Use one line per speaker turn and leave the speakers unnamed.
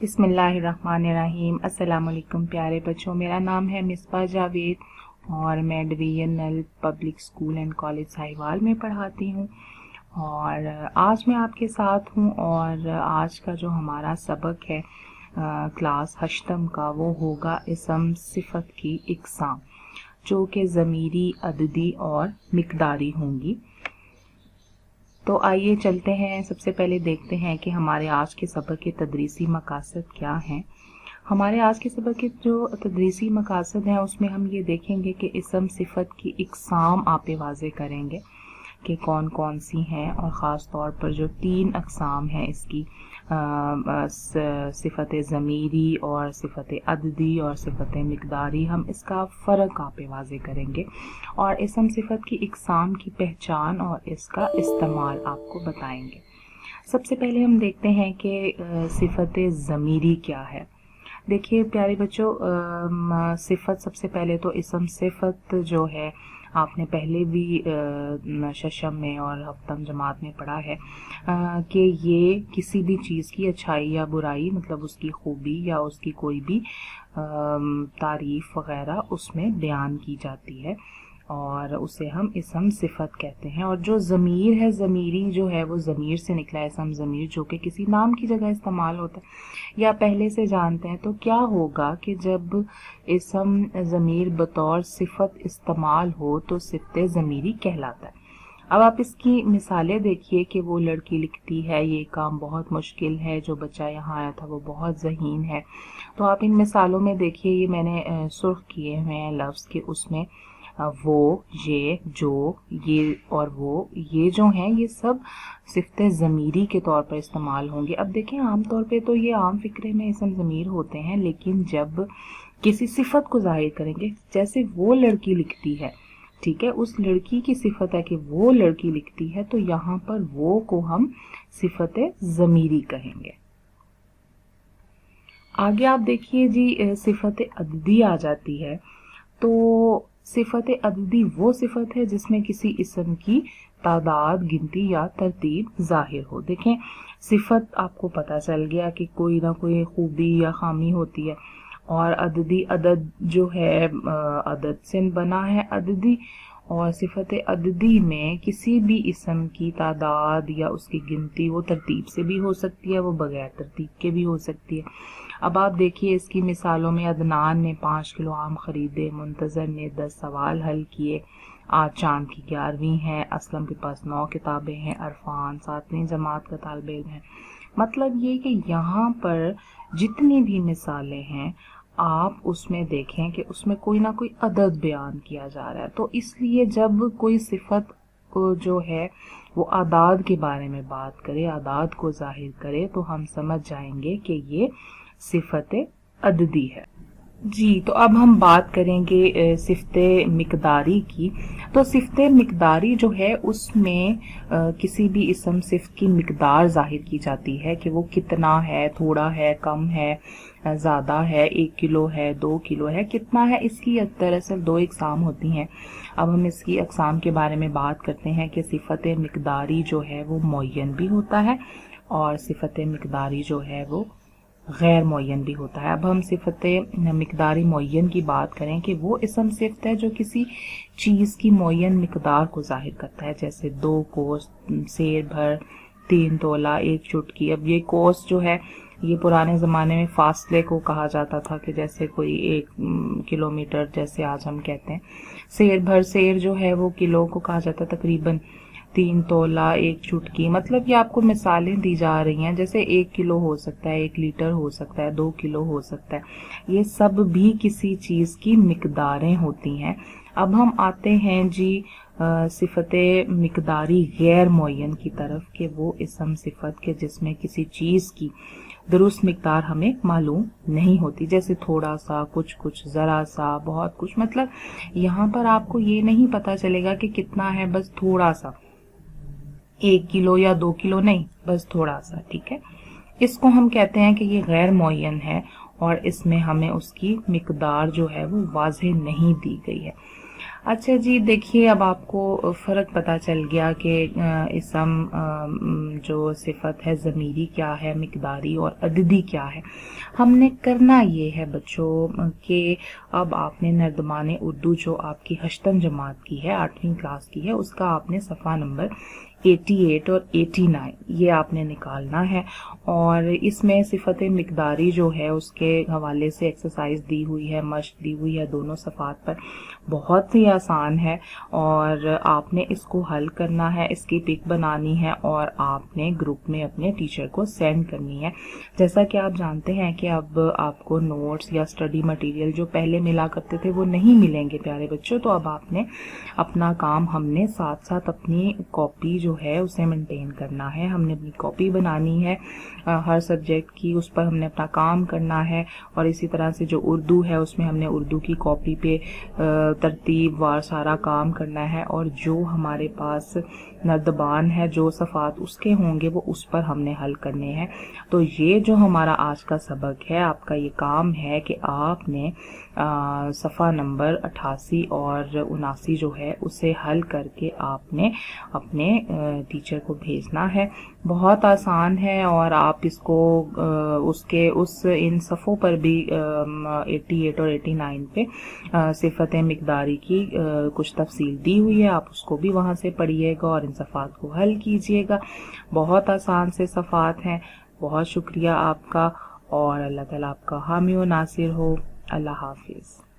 बिस्मिल्लाहिर्रहमानिर्रहीम। अस्सलाम वालेकुम प्यारे बच्चों, मेरा नाम है मिसबा जावेद और मैं divisional public school and college Sahiwal में पढ़ाती हूँ। और आज मैं आपके साथ हूँ और आज का जो हमारा सबक है क्लास हश्तम का, वो होगा इसम सिफत की इकसाम, जो कि ज़मीरी, अददी और मिक़दारी होंगी। तो आइए चलते हैं, सबसे पहले देखते हैं कि हमारे आज के सबक के तदरीसी मकासद क्या हैं। हमारे आज के सबक के जो तदरीसी मकासद हैं उसमें हम ये देखेंगे कि इसम सिफत की इकसाम आप वाज़े करेंगे कि कौन कौन सी हैं, और ख़ास तौर पर जो 3 अक़साम हैं इसकी, सिफत ज़मीरी और सिफत अददी और सिफत मिक़दारी, हम इसका फ़र्क आप वाज़े करेंगे और इसम सिफत की इकसाम की पहचान और इसका इस्तेमाल आपको बताएंगे। सबसे पहले हम देखते हैं कि सिफत ज़मीरी क्या है। देखिए प्यारे बच्चों, सिफत, सबसे पहले तो इसम सिफत जो है आपने पहले भी शशम में और हफ्तम जमात में पढ़ा है कि ये किसी भी चीज़ की अच्छाई या बुराई, मतलब उसकी खूबी या उसकी कोई भी तारीफ़ वग़ैरह उसमें बयान की जाती है और उसे हम इसम सिफत कहते हैं। और जो ज़मीर है, ज़मीरी जो है वो ज़मीर से निकला है, इसम ज़मीर, जो कि किसी नाम की जगह इस्तेमाल होता है या पहले से जानते हैं। तो क्या होगा कि जब इसम ज़मीर बतौर सिफत इस्तेमाल हो तो सिफत ज़मीरी कहलाता है। अब आप इसकी मिसालें देखिए कि वो लड़की लिखती है, ये काम बहुत मुश्किल है, जो बच्चा यहाँ आया था वो बहुत ज़हीन है। तो आप इन मिसालों में देखिए, ये मैंने सुर्ख किए हुए हैं लफ्ज़ के, उसमें वो, ये, जो, ये और वो, ये जो हैं ये सब सिफत ज़मीरी के तौर पर इस्तेमाल होंगे। अब देखें, आम तौर पे तो ये आम फ़िक्रे में इसम ज़मीर होते हैं, लेकिन जब किसी सिफत को ज़ाहिर करेंगे, जैसे वो लड़की लिखती है, ठीक है, उस लड़की की सिफत है कि वो लड़की लिखती है, तो यहाँ पर वो को हम सिफत ज़मीरी कहेंगे। आगे आप देखिए जी, सिफत अददी आ जाती है। तो सिफत अददी वो सिफत है जिसमें किसी इसम की तादाद, गिनती या तरतीब ज़ाहिर हो। देखें, सिफत आपको पता चल गया कि कोई ना कोई खूबी या खामी होती है, और अददी, अदद जो है अदद से बना है अददी, और सिफत अददी में किसी भी इसम की तादाद या उसकी गिनती वो तरतीब से भी हो सकती है, वो बगैर तरतीब के भी हो सकती है। अब आप देखिए इसकी मिसालों में, अदनान ने 5 किलो आम खरीदे, मुंतज़र ने 10 सवाल हल किए, आज चांद की 11वीं है, असलम के पास 9 किताबें हैं, अरफान 7वीं जमात का तालिब इल्म है। मतलब ये कि यहाँ पर जितनी भी मिसालें हैं आप उसमें देखें कि उसमें कोई ना कोई अदद बयान किया जा रहा है। तो इसलिए जब कोई सिफत को जो है वो आदाद के बारे में बात करे, आदाद को जाहिर करे, तो हम समझ जाएंगे कि ये सिफत अददी है। जी, तो अब हम बात करेंगे सिफत मिक़दारी की। तो सिफत मिक़दारी जो है उसमें किसी भी इसम सिफत की मिक़दार ज़ाहिर की जाती है कि वो कितना है, थोड़ा है, कम है, ज़्यादा है, 1 किलो है, 2 किलो है, कितना है। इसकी दरअसल 2 अक़साम होती हैं। अब हम इसकी अक़साम के बारे में बात करते हैं कि सिफत मिक़दारी जो है वो मुअय्यन भी होता है और सिफत मिक़दारी जो है वो गैर मुअय्यन भी होता है। अब हम सिफत मिक़दारी मुअय्यन की बात करें कि वो इसम सिफत है जो किसी चीज़ की मुअय्यन मिक़दार को ज़ाहिर करता है, जैसे 2 कोस, सेर भर, 3 तोला, 1 चुटकी। अब ये कोस जो है ये पुराने ज़माने में फासले को कहा जाता था, कि जैसे कोई 1 किलोमीटर, जैसे आज हम कहते हैं। सेर भर, सेर जो है वो किलो को कहा जाता है, तकरीबन 3 तोला, 1 चुटकी। मतलब ये आपको मिसालें दी जा रही हैं, जैसे 1 किलो हो सकता है, 1 लीटर हो सकता है, 2 किलो हो सकता है। ये सब भी किसी चीज़ की मिक़दारें होती हैं। अब हम आते हैं जी सिफत मिक़दारी गैर मुअय्यन की तरफ, कि वो इसम सिफत के जिसमें किसी चीज़ की दुरुस्त मिक़दार हमें मालूम नहीं होती, जैसे थोड़ा सा, कुछ कुछ, ज़रा सा, बहुत कुछ। मतलब यहाँ पर आपको ये नहीं पता चलेगा कि कितना है, बस थोड़ा सा, 1 किलो या 2 किलो नहीं, बस थोड़ा सा, ठीक है। इसको हम कहते हैं कि ये गैर मुअय्यन है और इसमें हमें उसकी मिक़दार जो है वो वाज़ेह नहीं दी गई है। اچھا جی، دیکھیے اب آپ کو فرق پتہ چل گیا کہ اسم جو صفت ہے ضمیری کیا ہے، مقداری اور عددی کیا ہے۔ ہم نے کرنا یہ ہے بچوں کہ اب آپ نے نردمان اردو جو آپ کی 8ویں جماعت کی ہے، 8ویں کلاس کی ہے، اس کا آپ نے صفحہ نمبر 88 اور 89 یہ آپ نے نکالنا ہے، اور اس میں صفت مقداری جو ہے اس کے حوالے سے ایکسرسائز دی ہوئی ہے، مشق دی ہوئی ہے دونوں صفحات پر، بہت ہی آسان ہے، اور آپ نے اس کو حل کرنا ہے، اس کی پک بنانی ہے اور آپ نے گروپ میں اپنے ٹیچر کو سینڈ کرنی ہے۔ جیسا کہ آپ جانتے ہیں کہ اب آپ کو نوٹس یا اسٹڈی مٹیریل جو پہلے ملا کرتے تھے وہ نہیں ملیں گے پیارے بچوں، تو اب آپ نے اپنا کام، ہم نے ساتھ ساتھ اپنی کاپی جو ہے اسے مینٹین کرنا ہے، ہم نے اپنی کاپی بنانی ہے ہر سبجیکٹ کی، اس پر ہم نے اپنا کام کرنا ہے، اور اسی طرح سے جو اردو ہے اس میں ہم نے اردو کی کاپی پہ ترتیب وار سارا کام کرنا ہے، اور جو ہمارے پاس نردبان ہے، جو صفحات اس کے ہوں گے وہ اس پر ہم نے حل کرنے ہیں۔ تو یہ جو ہمارا آج کا سبق ہے، آپ کا یہ کام ہے کہ آپ نے صفحہ نمبر 88 اور 79 جو ہے اسے حل کر کے آپ نے اپنے ٹیچر کو بھیجنا ہے۔ بہت آسان ہے، اور آپ اس کو ان صفحوں پر بھی 88 اور 89 پہ صفت مقداری کی کچھ تفصیل دی ہوئی ہے، آپ اس کو بھی وہاں سے پڑھیے گا اور ان صفحات کو حل کیجیے گا۔ بہت آسان سے صفحات ہیں۔ بہت شکریہ آپ کا، اور اللہ تعالیٰ آپ کا حامی و ناصر ہو۔ اللہ حافظ۔